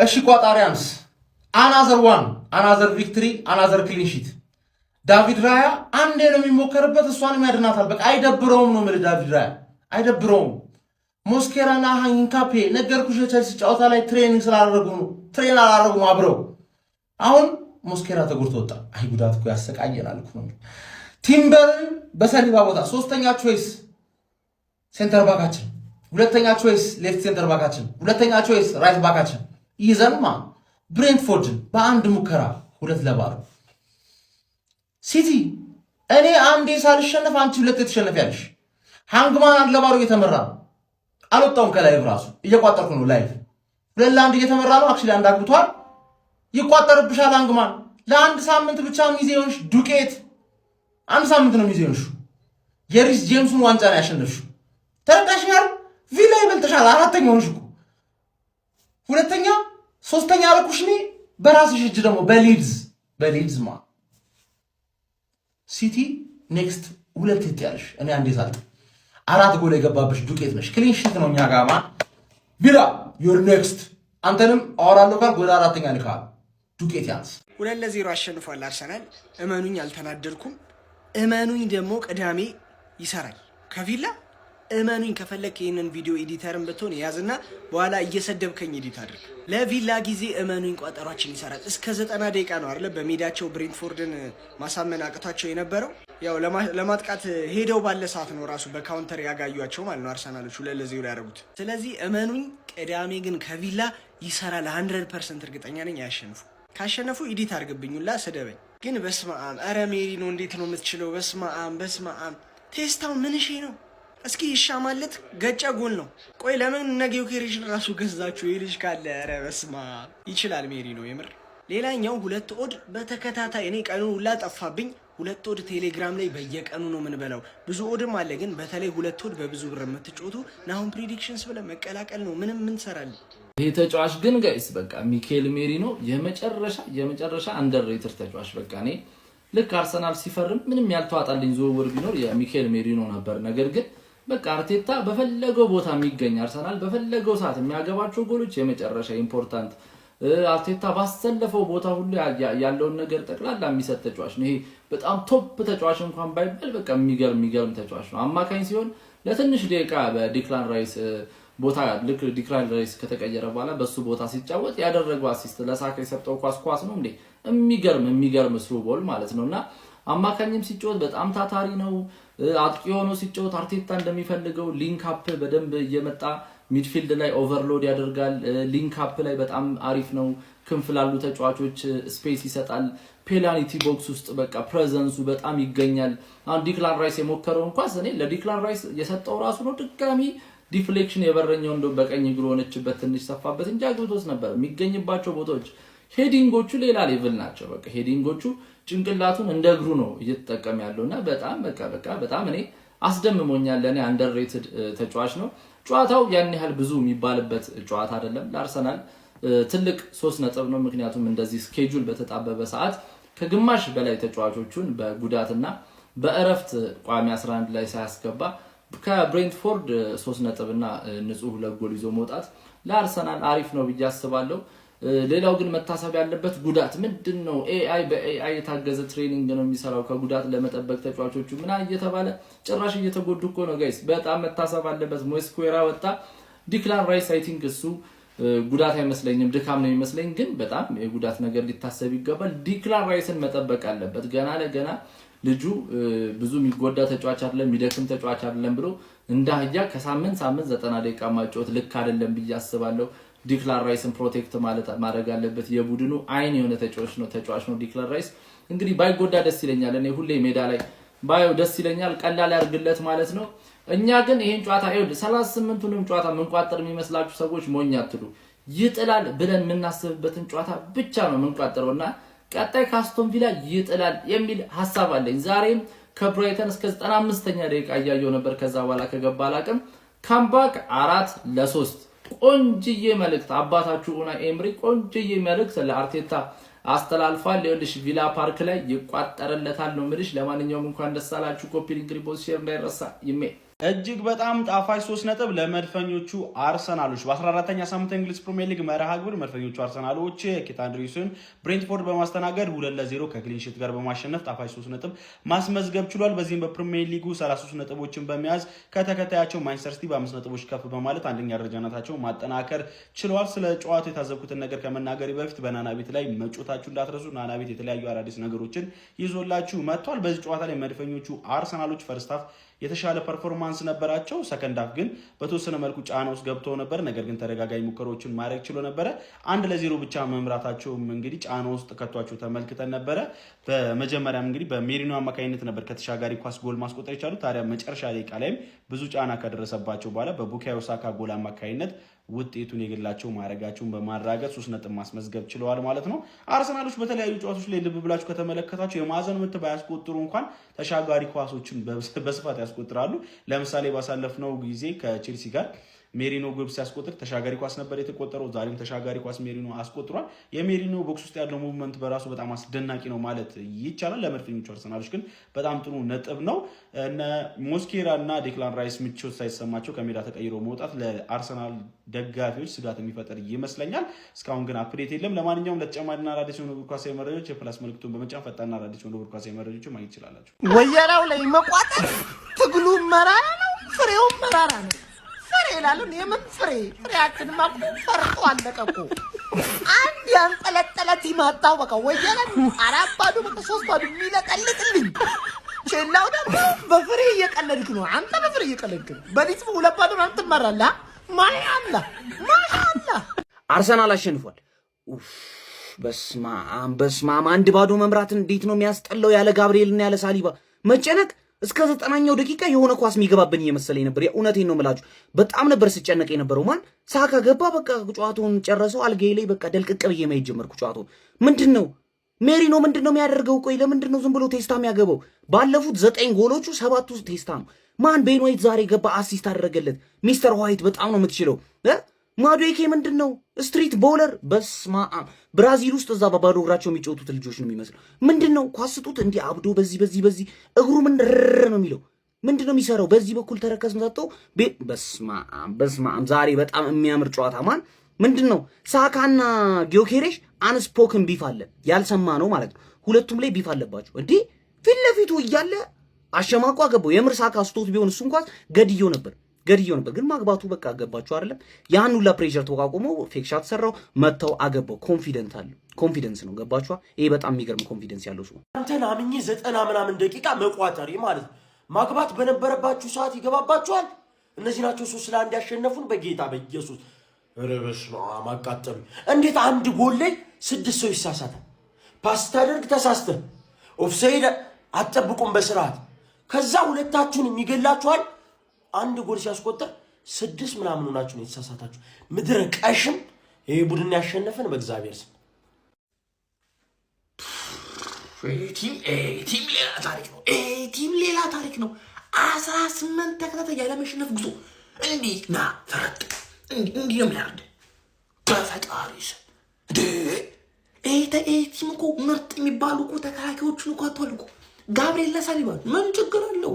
እሺ ቋጣሪያንስ another victory another clean sheet ዳቪድ ራያ አንዴ ነው የሚሞከርበት እሷንም ያድናታል በቃ አይደብረውም ነው ማለት ዳቪድ ራያ አይደብረውም ሞስኬራና ሃንካፔ ነገርኩሽ ቸልሲ ጨዋታ ላይ ትሬኒንግ ስላደረጉ ነው ትሬን አላደረጉም አብረው አሁን ሞስኬራ ተጎድቶ ወጣ አይ ጉዳት እኮ ያሰቃየናል እኮ ነው ቲምበርን በሰሊባ ቦታ ሶስተኛ ቾይስ ሴንተር ባካችን ሁለተኛ ቾይስ ሌፍት ሴንተር ባካችን ሁለተኛ ቾይስ ራይት ባካችን ይዘንማ ብሬንትፎርድን በአንድ ሙከራ 2-0 ሲቲ እኔ አንዴ ሳልሸነፍ አንቺ ሁለት ተሸነፊያለሽ ሃንግማን 1-0 እየተመራ አልወጣውም ከላይ ራሱ እየቋጠርኩ ነው ላይቭ 2-1 እየተመራ ነው አክቹሊ አንድ አግብቷል ይቋጠርብሻል ሃንግማን ለአንድ ሳምንት ብቻ ሚዜውንሽ ዱቄት አንድ ሳምንት ነው ሚዜውንሽ የሪስ ጄምስን ዋንጫ ነው ያሸነፍሽው ተረዳሽኛል ቪላ ይበልጥሻል አራተኛው ነሽ እኮ ሁለተኛ ሶስተኛ አልኩሽኒ በራስሽ እጅ ደግሞ በሊድዝ ማ ሲቲ ኔክስት ሁለት ይያለሽ እኔ አንዴ ሳል አራት ጎል የገባብሽ ዱቄት ነሽ ክሊን ሺት ነው ኛጋማ ቪላ ዩር ኔክስት አንተንም አወራለሁ ካል ጎል አራተኛ ልካል ዱቄት ያንስ 2-0 አሸንፏል አርሰናል እመኑኝ አልተናደድኩም እመኑኝ ደግሞ ቅዳሜ ይሰራል ከቪላ እመኑኝ ከፈለክ ይሄንን ቪዲዮ ኤዲተርን ብትሆን ያዝና በኋላ እየሰደብከኝ ኤዲት አድርግ ለቪላ ጊዜ እመኑኝ ቋጠሯችን ይሰራል እስከ 90 ደቂቃ ነው አይደል በሜዳቸው ብሬንትፎርድን ማሳመን አቅቷቸው የነበረው ያው ለማጥቃት ሄደው ባለ ሰዓት ነው ራሱ በካውንተር ያጋዩአቸው ማለት ነው አርሰናሎች 2-0 ያደረጉት ስለዚህ እመኑኝ ቅዳሜ ግን ከቪላ ይሰራል 100% እርግጠኛ ነኝ ያሸንፉ ካሸነፉ ኤዲት አድርግብኝላ ሰደበኝ ግን በስማአም አረ ሜሪ ነው እንዴት ነው የምትችለው በስማአም ቴስታው ምን እሺ ነው እስኪ ይሻማለት ገጫ ጎል ነው ቆይ ለምን ነገው ከሪጅን ራሱ ገዛችሁ ይልሽ ካለ አረ በስማ ይችላል ሜሪ ነው የምር ሌላኛው ሁለት ኦድ በተከታታይ እኔ ቀኑ ሁላ ጠፋብኝ ሁለት ኦድ ቴሌግራም ላይ በየቀኑ ነው ምን በለው ብዙ ኦድም አለ ግን በተለይ ሁለት ኦድ በብዙ ብር የምትጮቱ ናሁን ፕሬዲክሽንስ ብለ መቀላቀል ነው ምን ሰራል ይሄ ተጫዋች ግን ጋይስ በቃ ሚካኤል ሜሪ ነው የመጨረሻ አንደርሬትድ ተጫዋች በቃ እኔ ልክ አርሰናል ሲፈርም ምንም ያልተዋጣልኝ ዝውውር ቢኖር የሚካኤል ሜሪ ነው ነበር ነገር ግን በቃ አርቴታ በፈለገው ቦታ የሚገኝ አርሰናል በፈለገው ሰዓት የሚያገባቸው ጎሎች የመጨረሻ ኢምፖርታንት አርቴታ ባሰለፈው ቦታ ሁሉ ያለውን ነገር ጠቅላላ የሚሰጥ ተጫዋች ነው ይሄ በጣም ቶፕ ተጫዋች እንኳን ባይባል በቃ የሚገርም ተጫዋች ነው አማካኝ ሲሆን ለትንሽ ደቂቃ በዲክላን ራይስ ቦታ ልክ ዲክላን ራይስ ከተቀየረ በኋላ በሱ ቦታ ሲጫወት ያደረገው አሲስት ለሳካ የሰጠው ኳስ ነው እንዴ የሚገርም ስሩ ጎል ማለት ነውና አማካኝም ሲጫወት በጣም ታታሪ ነው አጥቂ ሆኖ ሲጫወት አርቴታ እንደሚፈልገው ሊንክ አፕ በደንብ እየመጣ ሚድፊልድ ላይ ኦቨርሎድ ያደርጋል ሊንክ አፕ ላይ በጣም አሪፍ ነው ክንፍ ላሉ ተጫዋቾች ስፔስ ይሰጣል ፔናልቲ ቦክስ ውስጥ በቃ ፕሬዘንሱ በጣም ይገኛል አሁን ዲክላን ራይስ የሞከረው እንኳን እኔ ለዲክላን ራይስ የሰጠው ራሱ ነው ድጋሚ ዲፍሌክሽን የበረኛው እንደው በቀኝ እግሩ ሆነችበት ትንሽ ሰፋበት እንጂ አግብቶስ ነበር የሚገኝባቸው ቦታዎች ሄዲንጎቹ ሌላ ሌቭል ናቸው በቃ ሄዲንጎቹ ጭንቅላቱን እንደ እግሩ ነው እየተጠቀመ ያለውና በጣም እኔ አስደምሞኛል ለኔ አንደርሬትድ ተጫዋች ነው ጨዋታው ያን ያህል ብዙ የሚባልበት ጨዋታ አይደለም ለአርሰናል ትልቅ 3 ነጥብ ነው ምክንያቱም እንደዚህ ስኬጁል በተጣበበ ሰዓት ከግማሽ በላይ ተጫዋቾቹን በጉዳትና በእረፍት ቋሚ 11 ላይ ሳያስገባ ከብሬንትፎርድ 3 ነጥብና ንጹህ ለጎል ይዞ መውጣት ለአርሰናል አሪፍ ነው ብዬ አስባለሁ ሌላው ግን መታሰብ ያለበት ጉዳት ምንድነው ኤአይ በኤአይ የታገዘ ትሬኒንግ ነው የሚሰራው ከጉዳት ለመጠበቅ ተጫዋቾቹ ምን እየተባለ ጭራሽ እየተጎዱ እኮ ነው ጋይስ በጣም መታሰብ አለበት ሞስኩዌራ ወጣ ዲክላን ራይስ አይ ቲንክ እሱ ጉዳት አይመስለኝም ድካም ነው የሚመስለኝ ግን በጣም የጉዳት ነገር ሊታሰብ ይገባል ዲክላን ራይስን መጠበቅ አለበት ገና ለገና ልጁ ብዙ የሚጎዳ ተጫዋች አይደለም የሚደክም ተጫዋች አይደለም ብሎ እንዳህያ ከሳምንት 90 ደቂቃ ማጫወት ልክ አይደለም ብዬ አስባለሁ ዲክላን ራይስን ፕሮቴክት ማድረግ አለበት የቡድኑ አይን የሆነ ተጫዋች ነው ዲክላን ራይስ እንግዲህ ባይጎዳ ደስ ይለኛል እኔ ሁሌ ሜዳ ላይ ባዩ ደስ ይለኛል ቀላል ያርግለት ማለት ነው እኛ ግን ይሄን ጨዋታ አይወድ 38ቱንም ጨዋታ ምንቋጠር የሚመስላችሁ ሰዎች ሞኝ አትሉ ይጥላል ብለን የምናስብበትን ጨዋታ ብቻ ነው ምንቋጠረውና ቀጣይ ካስቶን ቪላ ይጥላል የሚል ሐሳብ አለኝ ዛሬም ከብራይተን እስከ 95ኛ ደቂቃ ያያየው ነበር ከዛ በኋላ ከገባ አላቅም ካምባክ 4-3 ቆንጅዬ መልእክት አባታችሁ ኡናይ ኤምሪ ቆንጅዬ መልእክት ለአርቴታ አስተላልፏል ለልሽ ቪላ ፓርክ ላይ ይቋጠረለታል ነው ምልሽ ለማንኛውም እንኳን ደስ አላችሁ ኮፒ ሊንክ ሪፖስት ሼር እንዳይረሳ ይሜ እጅግ በጣም ጣፋጭ 3 ነጥብ ለመድፈኞቹ አርሰናሎች በ14ኛ ሳምንት እንግሊዝ ፕሪሚየር ሊግ መርሃ ግብር መድፈኞቹ አርሰናሎች ኬት አንድሪውስን ብሬንትፎርድ በማስተናገድ 2-0 ከክሊን ሺት ጋር በማሸነፍ ጣፋጭ 3 ነጥብ ማስመዝገብ ችሏል። በዚህም በፕሪሚየር ሊጉ 33 ነጥቦችን በመያዝ ከተከታያቸው ማንቸስተር ሲቲ በ5 ነጥቦች ከፍ በማለት አንደኛ ደረጃነታቸውን ማጠናከር ችለዋል። ስለ ጨዋታው የታዘብኩትን ነገር ከመናገሬ በፊት በናና ቤት ላይ መጮታችሁ እንዳትረሱ። ናና ቤት የተለያዩ አዳዲስ ነገሮችን ይዞላችሁ መጥቷል። በዚህ ጨዋታ ላይ መድፈኞቹ አርሰናሎች ፈርስት ሃፍ የተሻለ ፐርፎርማንስ ነበራቸው። ሰከንድ ሃፍ ግን በተወሰነ መልኩ ጫና ውስጥ ገብተው ነበር። ነገር ግን ተደጋጋሚ ሙከራዎችን ማድረግ ችሎ ነበረ። 1-0 ብቻ መምራታቸው እንግዲህ ጫና ውስጥ ከቷቸው ተመልክተን ነበረ። በመጀመሪያም እንግዲህ በሜሪኖ አማካኝነት ነበር ከተሻጋሪ ኳስ ጎል ማስቆጠር የቻሉ። ታዲያ መጨረሻ ደቂቃ ላይም ብዙ ጫና ከደረሰባቸው በኋላ በቡካዮ ሳካ ጎል አማካኝነት ውጤቱን የግላቸው ማድረጋቸውን በማራገጥ 3 ነጥብ ማስመዝገብ ችለዋል ማለት ነው። አርሰናሎች በተለያዩ ጨዋታዎች ላይ ልብ ብላችሁ ከተመለከታችሁ የማዕዘን ምት ባያስቆጥሩ እንኳን ተሻጋሪ ኳሶችን በስፋት ያስቆጥራሉ። ለምሳሌ ባሳለፍነው ጊዜ ከቼልሲ ጋር ሜሪኖ ግብ ሲያስቆጥር ተሻጋሪ ኳስ ነበር የተቆጠረው። ዛሬም ተሻጋሪ ኳስ ሜሪኖ አስቆጥሯል። የሜሪኖ ቦክስ ውስጥ ያለው ሙቭመንት በራሱ በጣም አስደናቂ ነው ማለት ይቻላል። ለመድፈኞቹ አርሰናሎች ግን በጣም ጥሩ ነጥብ ነው። እነ ሞስኬራ እና ዴክላን ራይስ ምቾት ሳይሰማቸው ከሜዳ ተቀይሮ መውጣት ለአርሰናል ደጋፊዎች ስጋት የሚፈጠር ይመስለኛል። እስካሁን ግን አፕዴት የለም። ለማንኛውም ለተጨማሪና አዳዲስ የሆኑ እግር ኳሳዊ መረጃዎች የፕላስ ምልክቱን በመጫን ፈጣንና አዳዲስ የሆኑ እግር ኳሳዊ መረጃዎች ማግኘት ይችላላችሁ። ወየራው ላይ መቋጠር ትግሉ መራራ ነው፣ ፍሬው መራራ ነው። ፍሬ ይላሉ። የምን ፍሬ? ፍሬያችን ማቁ ፈርጦ አለቀቁ። አንድ ያንጠለጠለ ቲማጣው በቃ ወየራ 4 ባዶ በቃ 3 ባዶ የሚለቀልቅልኝ ቼላው ደግሞ በፍሬ እየቀለድክ ነው። አንተ በፍሬ እየቀለድክ ነው። በሊት 2 ባዶ አንተ ትመራለህ። ማሻአላ አርሰናል አሸንፏል። በስማም 1 ባዶ መምራት እንዴት ነው የሚያስጠላው! ያለ ጋብሪኤልና ያለ ሳሊባ መጨነቅ እስከ 90ኛው ደቂቃ የሆነ ኳስ የሚገባብን እየመሰለኝ ነበር። የእውነቴን ነው የምላችሁ። በጣም ነበር ስጨነቅ የነበረው። ማን ሳካ ገባ፣ በቃ ጨዋታውን ጨረሰው። አልጋዬ ላይ በቃ ደልቅቅ ብዬ መሄድ ጀመርኩ። ጨዋታውን ምንድነው ሜሪኖ ምንድነው የሚያደርገው? ቆይ ለምንድነው ዝም ብሎ ቴስታ የሚያገባው? ባለፉት 9 ጎሎቹ 7ቱ ቴስታ ነው። ማን ቤን ዋይት ዛሬ ገባ፣ አሲስት አደረገለት። ሚስተር ዋይት በጣም ነው የምትችለው። ማዱዌኬ ምንድነው ስትሪት ቦለር። በስማ ብራዚል ውስጥ እዛ በባዶ እግራቸው የሚጫወቱት ልጆች ነው የሚመስለው። ምንድነው ኳስ ስጡት እንዲህ አብዶ በዚህ እግሩ ምን ነው የሚለው? ምንድነው የሚሰራው? በዚህ በኩል ተረከዝ መጣው። በስማ ዛሬ በጣም የሚያምር ጨዋታ። ማን ምንድነው ሳካና ጊዮኬሬሽ አንስፖክን ቢፍ አለ፣ ያልሰማ ነው ማለት ነው። ሁለቱም ላይ ቢፍ አለባቸው። እንዴ ፊት ለፊቱ እያለ አሸማቋ ገባው። የምር ሳካ ስቶት ቢሆን እሱን ኳስ ገድየው ነበር፣ ግን ማግባቱ በቃ አገባችሁ አይደለም። ያን ሁላ ፕሬሸር ተቋቁሞ ፌክ ሻት ሰራው፣ መተው አገባው። ኮንፊደንስ ነው። ገባችሁ? ይሄ በጣም የሚገርም ኮንፊደንስ ያለው ሰው። አንተን አምኜ 90 ምናምን ደቂቃ መቋጠሪ ማለት ማግባት በነበረባችሁ ሰዓት ይገባባችኋል። እነዚህ ናቸው 3-1 ያሸነፉን። በጌታ በኢየሱስ ረበስማ ማቃጠሉ። እንዴት አንድ ጎል ላይ 6 ሰው ይሳሳታል? ፓስ ታደርግ ተሳስተህ ኦፍሳይድ አትጠብቁም በስርዓት። ከዛ ሁለታችሁን የሚገላችኋል። አንድ ጎል ሲያስቆጥር 6 ምናምን ሆናችሁ ነው የተሳሳታችሁ። ምድረ ቀሽም ይሄ ቡድን ያሸነፈን በእግዚአብሔር ስም። ቲም ሌላ ታሪክ ነው። 18 ተከታታይ ያለመሸነፍ ጉዞ እንዲህ ና ፈረጥ እንዲህ ነው የሚያርድ በፈጣሪ ስም። ቲም እኮ ምርጥ የሚባሉ እኮ ተከላካዮችን እኮ አቷል እኮ ጋብሪኤል ሳሊባ ምን ችግር አለው?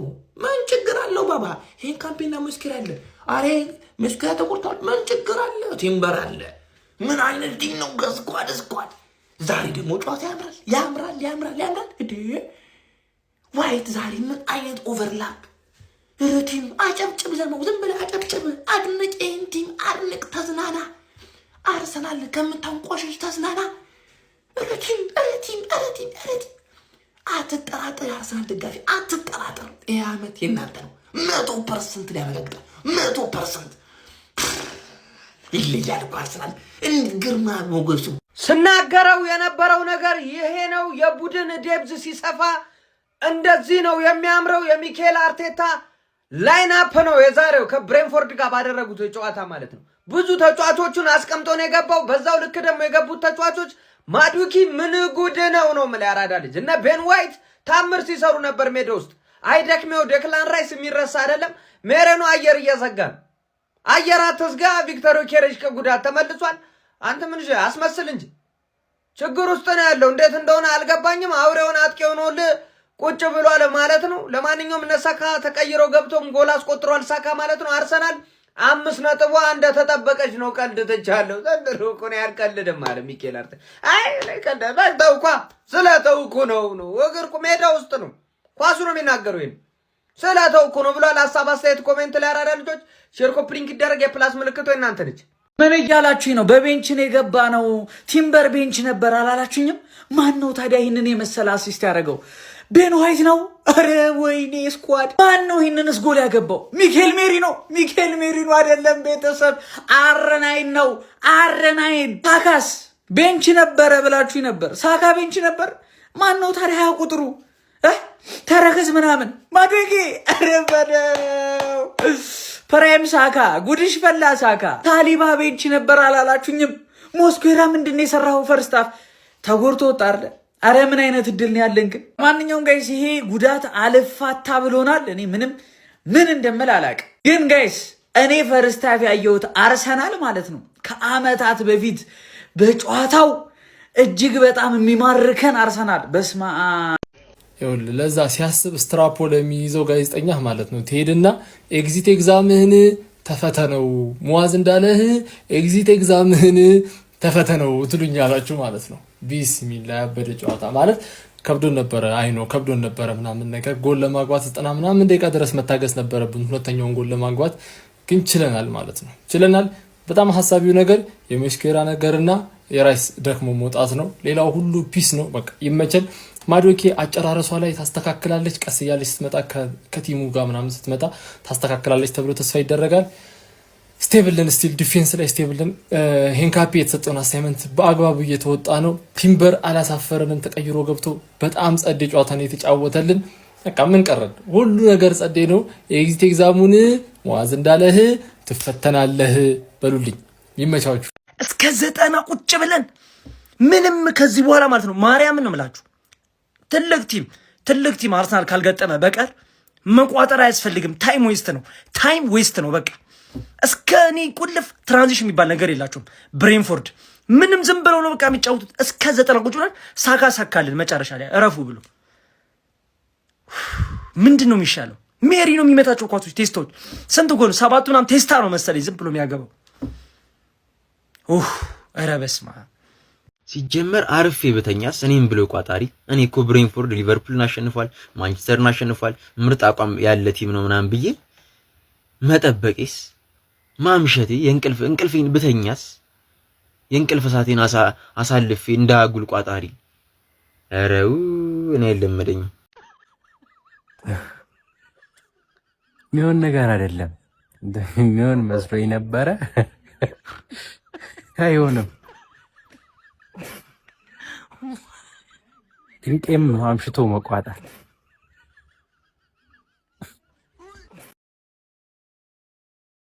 ባባ ይሄን ካምፔና መስኪራ አለ። አሬ መስኪራ ተቆርጧል። ምን ችግር አለ? ቲምበር አለ። ምን አይነት ቲም ነው? ስኳድ ዛሬ ደግሞ ጨዋታ ያምራል። እዴ ዋይት ዛሬ ምን አይነት ኦቨርላፕ! ቲም አጨብጭብ፣ ዝም ብለህ አጨብጭብ፣ አድንቅ፣ ይሄን ቲም አድንቅ፣ ተዝናና። አርሰናል ከምታንቋሸሽ ተዝናና። ቲም አትጠራጠር፣ አርሰናል ደጋፊ አትጠራጠር። ይህ ዓመት የእናንተ ነው። 100% ሊያመለክታል። 100% ይለያል እኮ አርሰናል። ግርማ ሞገሱ ስናገረው የነበረው ነገር ይሄ ነው። የቡድን ዴብዝ ሲሰፋ እንደዚህ ነው የሚያምረው። የሚኬል አርቴታ ላይናፕ ነው የዛሬው ከብሬንፎርድ ጋር ባደረጉት ጨዋታ ማለት ነው። ብዙ ተጫዋቾቹን አስቀምጦ ነው የገባው። በዛው ልክ ደግሞ የገቡት ተጫዋቾች ማዱዌኬ ምን ጉድ ነው ማለት ያራዳ ልጅ እና ቤን ዋይት ታምር ሲሰሩ ነበር ሜዳ ውስጥ። አይደክሜው ዴክላን ራይስ የሚረሳ አይደለም። ሜሬኖ አየር እየዘጋ ነው። አየር አትዝጋ። ቪክተር ኬሬሽ ከጉዳት ተመልሷል። አንተ ምን አስመስል እንጂ ችግር ውስጥ ነው ያለው። እንዴት እንደሆነ አልገባኝም። አውሬውን አጥቂውን ሁሉ ቁጭ ብሏል ማለት ነው። ለማንኛውም እነ ሳካ ተቀይረው ገብቶም ጎል አስቆጥሯል ሳካ ማለት ነው። አርሰናል 5 ነጥቧ እንደተጠበቀች ነው። ቀልድ ትቻለሁ ዘንድሮ እኮ ነው ያልቀልድም አለ ሚኬል አርቴታ። አይ ተውኳ ስለተውኩ ነው እግር ሜዳ ውስጥ ነው ኳሱ ነው የሚናገረው ይሄን ስለተውኩ ነው ብሏል። ሀሳብ አስተያየት ኮሜንት ላይ አራዳ ልጆች ሼር ኮፒ ሊንክ ይደረግ። የፕላስ ምልክቶ እናንተ ነች። ምን እያላችሁኝ ነው? በቤንች ነው የገባ ነው። ቲምበር ቤንች ነበር አላላችሁኝም? ማን ነው ታዲያ ይህንን የመሰለ አሲስት ያደረገው? ቤን ዋይት ነው? አረ ወይኔ ስኳድ! ማን ነው ይህንንስ ጎል ያገባው? ሚኬል ሜሪ ነው? ሚኬል ሜሪ ነው አይደለም ቤተሰብ፣ አረናይን ነው አረናይን። ሳካስ ቤንች ነበረ ብላችሁ ነበር። ሳካ ቤንች ነበር። ማን ነው ታዲያ 20 ቁጥሩ ተረከዝ ምናምን ማድረጌ? አረ በለው ፕራይም ሳካ ጉድሽ ፈላ። ሳካ ታሊባ ቤንች ነበር አላላችሁኝም? ሞስኩዌራ ምንድን የሰራው? ፈርስታፍ ተጎርቶ ወጣለ። አረ ምን አይነት እድል ነው ያለን ግን። ማንኛውም ጋይስ ይሄ ጉዳት አልፋታ ብሎናል። እኔ ምን እንደምል አላውቅም። ግን ጋይስ እኔ ፈርስታፍ ያየሁት አርሰናል ማለት ነው ከአመታት በፊት በጨዋታው እጅግ በጣም የሚማርከን አርሰናል በስማ ለዛ ሲያስብ ስትራፖ ለሚይዘው ጋዜጠኛ ማለት ነው ትሄድና ኤግዚት ኤግዛምህን ተፈተነው ሙአዝ እንዳለህ ኤግዚት ኤግዛምህን ተፈተነው ትሉኛላችሁ ማለት ነው። ቢስሚላህ ያበደ ጨዋታ ማለት ከብዶን ነበረ። አይኖ ከብዶን ነበረ ምናምን ነገር ጎል ለማግባት 90 ምናምን ደቂቃ ድረስ መታገስ ነበረብን ሁለተኛውን ጎል ለማግባት ግን ችለናል ማለት ነው። ችለናል። በጣም ሐሳቢው ነገር የመስኬራ ነገርና የራይስ ደክሞ መውጣት ነው። ሌላው ሁሉ ፒስ ነው። በቃ ይመቸል። ማዶኬ አጨራረሷ ላይ ታስተካክላለች። ቀስ እያለች ስትመጣ ከቲሙ ጋር ምናምን ስትመጣ ታስተካክላለች ተብሎ ተስፋ ይደረጋል። ስቴብልን ስቲል ዲፌንስ ላይ ስቴብልን ሄንካፒ የተሰጠውን አሳይመንት በአግባቡ እየተወጣ ነው። ቲምበር አላሳፈረንም። ተቀይሮ ገብቶ በጣም ጸዴ ጨዋታ ነው የተጫወተልን። በቃ ምን ቀረን? ሁሉ ነገር ጸዴ ነው። የኤግዚት ኤግዛሙን ሙአዝ እንዳለህ ትፈተናለህ በሉልኝ። ይመቻችሁ። እስከ 90 ቁጭ ብለን ምንም ከዚህ በኋላ ማለት ነው ማርያምን ነው የምላችሁ ትልቅ ቲም አርሰናል ካልገጠመ በቀር መቋጠር አያስፈልግም። ታይም ዌስት ነው በቃ። እስከ እኔ ቁልፍ ትራንዚሽን የሚባል ነገር የላቸውም። ብሬንፎርድ ምንም ዝም ብለው ነው በቃ የሚጫወቱት። እስከ 90 ቁጭ ብለን ሳካልን መጨረሻ ላይ እረፉ ብሎ ምንድን ነው የሚሻለው? ሜሪ ነው የሚመታቸው ኳሶች ቴስታዎች። ስንት ጎል 7 ምናምን ቴስታ ነው መሰለኝ ዝም ብሎ የሚያገባው። ኧረ በስመ አብ። ሲጀመር አርፌ በተኛስ እኔም ብሎ ቋጣሪ። እኔ እኮ ብሬንፎርድ ሊቨርፑልን አሸንፏል፣ ማንቸስተርን አሸንፏል፣ ምርጥ አቋም ያለ ቲም ነው ምናምን ብዬ መጠበቄስ ማምሸቴ እንቅልፌን ብተኛስ የእንቅልፍ ሰዓቴን አሳልፌ እንዳጉል ቋጣሪ። ኧረው እኔ አይለመደኝም። ሚሆን ነገር አይደለም ሚሆን መስሎኝ ነበረ። አይሆንም። ድንቄም አምሽቶ መቋጣት